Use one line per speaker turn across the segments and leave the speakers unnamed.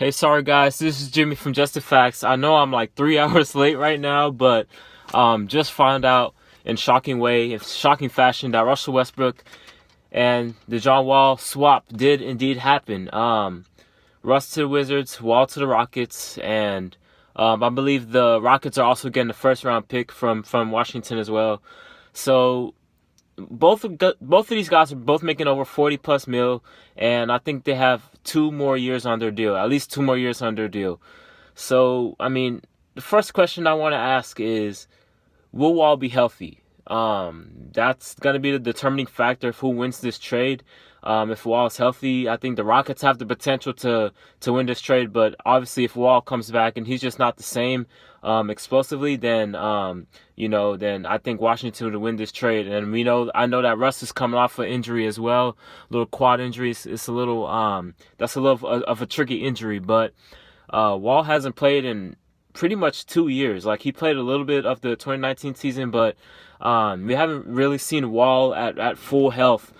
Hey, sorry guys, this is Jimmy from Just the Facts. I know I'm like 3 hours late right now, but just found out in shocking fashion, that Russell Westbrook and the John Wall swap did indeed happen. Russ to the Wizards, Wall to the Rockets, and I believe the Rockets are also getting a first round pick from Washington as well. So both of these guys are both making over 40 plus mil, and I think they have 2 more years on their deal, at least 2 more years on their deal. So I mean, the first question I want to ask is, will Wall be healthy? That's gonna be the determining factor of who wins this trade. If Wall is healthy, I think the Rockets have the potential to win this trade. But obviously, if Wall comes back and he's just not the same explosively, then I think Washington would win this trade. And I know that Russ is coming off an injury as well, little quad injuries. It's a little that's a little of a tricky injury, but Wall hasn't played in pretty much 2 years. Like, he played a little bit of the 2019 season, but we haven't really seen Wall at full health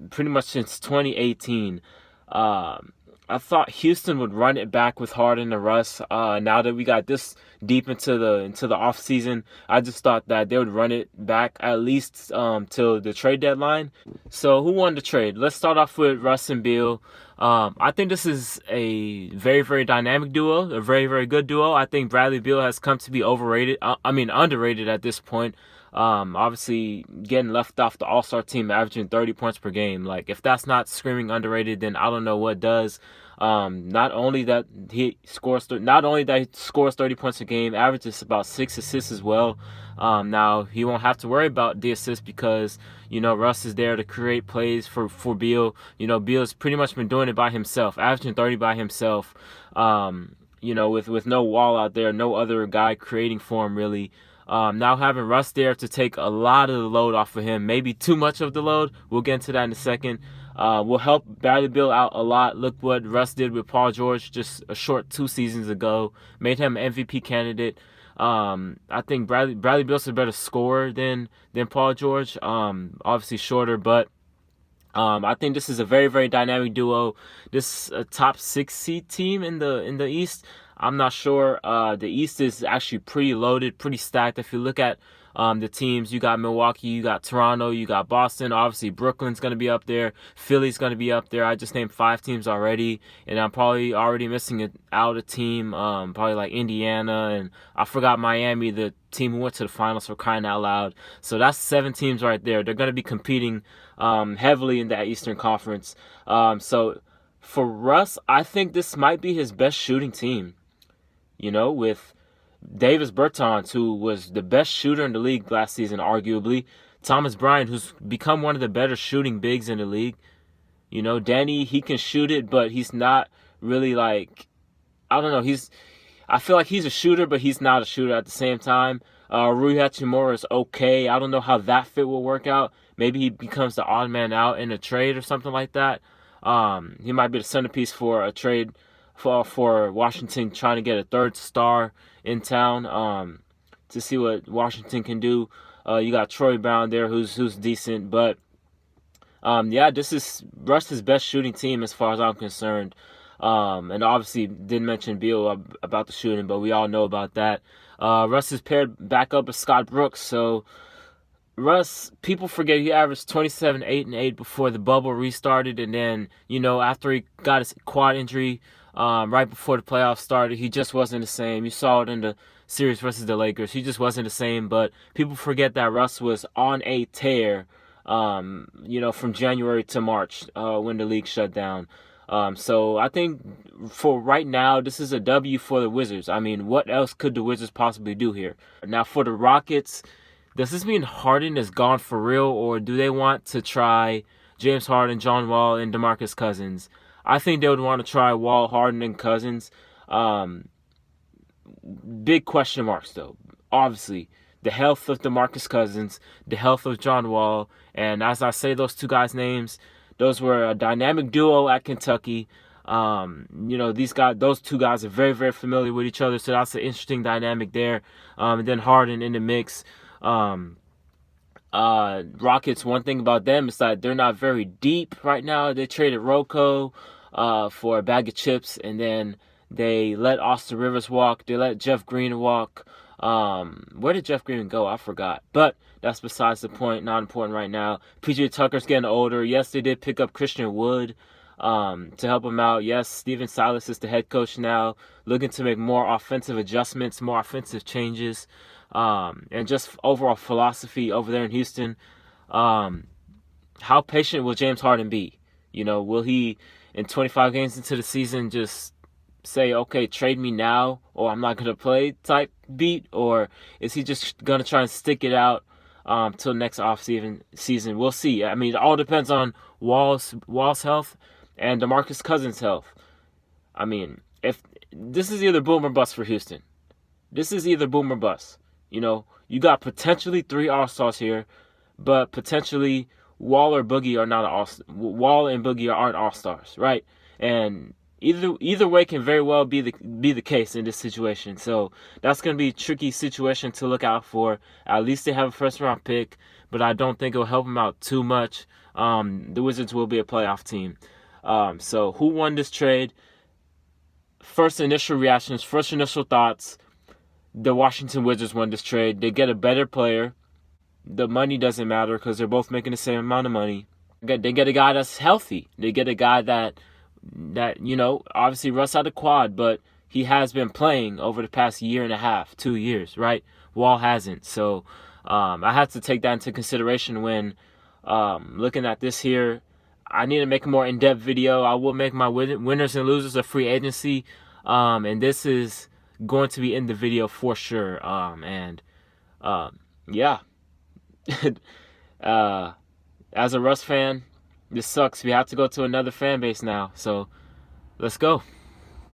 pretty much since 2018. I thought Houston would run it back with Harden and Russ. Now that we got this deep into the off season, I just thought that they would run it back at least till the trade deadline. So who won the trade? Let's start off with Russ and Beal. I think this is a very, very dynamic duo, a very, very good duo. I think Bradley Beal has come to be underrated at this point. Obviously getting left off the All-Star team, averaging 30 points per game. Like, if that's not screaming underrated, then I don't know what does. Not only that he scores 30 points a game, averages about 6 assists as well. Now he won't have to worry about the assists because Russ is there to create plays for Beal. Beal's pretty much been doing it by himself, averaging 30 by himself. With no Wall out there, no other guy creating for him really. Now having Russ there to take a lot of the load off of him, maybe too much of the load. We'll get into that in a second. Will help Bradley Beal out a lot. Look what Russ did with Paul George just a short 2 seasons ago. Made him an MVP candidate. I think Bradley Beal's a better scorer than Paul George. Obviously shorter, but I think this is a very, very dynamic duo. This is a top 6 seed team in the East. I'm not sure. The East is actually pretty loaded, pretty stacked. If you look at the teams, you got Milwaukee, you got Toronto, you got Boston. Obviously, Brooklyn's going to be up there. Philly's going to be up there. I just named 5 teams already, and I'm probably already missing out a team, probably like Indiana, and I forgot Miami, the team who went to the finals, for crying out loud. So that's 7 teams right there. They're going to be competing heavily in that Eastern Conference. So for Russ, I think this might be his best shooting team. With Davis Bertans, who was the best shooter in the league last season, arguably. Thomas Bryant, who's become one of the better shooting bigs in the league. Danny, he can shoot it, but he's not really like, I don't know. I feel like he's a shooter, but he's not a shooter at the same time. Rui Hachimura is okay. I don't know how that fit will work out. Maybe he becomes the odd man out in a trade or something like that. He might be the centerpiece for a trade for Washington, trying to get a 3rd star in town to see what Washington can do. You got Troy Brown there, who's decent, but this is Russ's best shooting team as far as I'm concerned. And obviously didn't mention Beal about the shooting, but we all know about that. Russ is paired back up with Scott Brooks, so Russ, people forget he averaged 27, 8, and 8 before the bubble restarted, and then after he got his quad injury, right before the playoffs started, he just wasn't the same. You saw it in the series versus the Lakers. He just wasn't the same, but people forget that Russ was on a tear, from January to March, when the league shut down. So I think for right now, this is a W for the Wizards. I mean, what else could the Wizards possibly do here? Now for the Rockets, does this mean Harden is gone for real, or do they want to try James Harden, John Wall, and DeMarcus Cousins? I think they would want to try Wall, Harden, and Cousins. Big question marks, though. Obviously, the health of DeMarcus Cousins, the health of John Wall, and as I say those 2 guys' names, those were a dynamic duo at Kentucky. Those 2 guys are very, very familiar with each other, so that's an interesting dynamic there. And then Harden in the mix. Rockets, one thing about them is that they're not very deep right now. They traded Rocco. for a bag of chips, and then they let Austin Rivers walk. They let Jeff Green walk. Where did Jeff Green go? I forgot. But that's besides the point. Not important right now. PJ Tucker's getting older. Yes, they did pick up Christian Wood to help him out. Yes, Steven Silas is the head coach now, looking to make more offensive adjustments, more offensive changes, and just overall philosophy over there in Houston. How patient will James Harden be? Will he, in 25 games into the season, just say, okay, trade me now, or I'm not going to play type beat? Or is he just going to try and stick it out till next season? We'll see. I mean, it all depends on Wall's health and DeMarcus Cousins' health. I mean, if this is either boom or bust for Houston. This is either boom or bust. You got potentially 3 All-Stars here, but potentially Wall or Boogie are not Wall and Boogie aren't All-Stars, right? And either way can very well be the case in this situation. So that's going to be a tricky situation to look out for. At least they have a first-round pick, but I don't think it will help them out too much. The Wizards will be a playoff team. So who won this trade? First initial reactions, first initial thoughts. The Washington Wizards won this trade. They get a better player. The money doesn't matter because they're both making the same amount of money. They get a guy that's healthy. They get a guy that obviously Russ had a quad, but he has been playing over the past year and a half, 2 years, right? Wall hasn't. So I have to take that into consideration when looking at this here. I need to make a more in-depth video. I will make my winners and losers of free agency, and this is going to be in the video for sure. Yeah. As a Russ fan, this sucks. We have to go to another fan base now. So let's go.